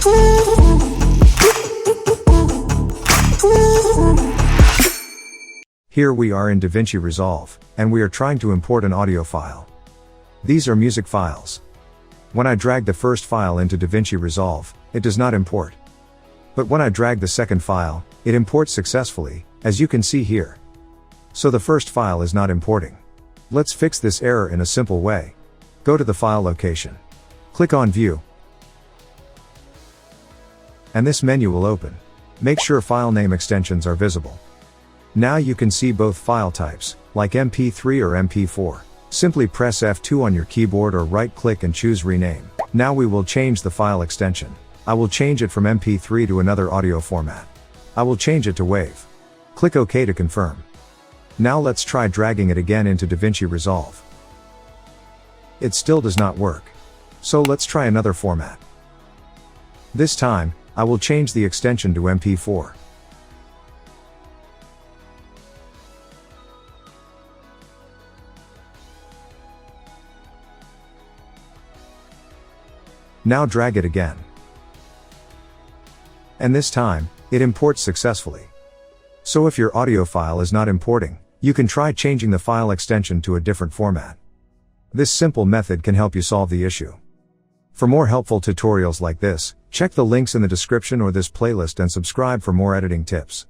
Here we are in DaVinci Resolve, and we are trying to import an audio file. These are music files. When I drag the first file into DaVinci Resolve, it does not import. But when I drag the second file, it imports successfully, as you can see here. So the first file is not importing. Let's fix this error in a simple way. Go to the file location. Click on View. And this menu will open. Make sure file name extensions are visible. Now you can see both file types, like MP3 or MP4. Simply press F2 on your keyboard or right-click and choose Rename. Now we will change the file extension. I will change it from MP3 to another audio format. I will change it to WAV. Click OK to confirm. Now let's try dragging it again into DaVinci Resolve. It still does not work. So let's try another format. This time, I will change the extension to MP4. Now drag it again. And this time, it imports successfully. So if your audio file is not importing, you can try changing the file extension to a different format. This simple method can help you solve the issue. For more helpful tutorials like this, check the links in the description or this playlist and subscribe for more editing tips.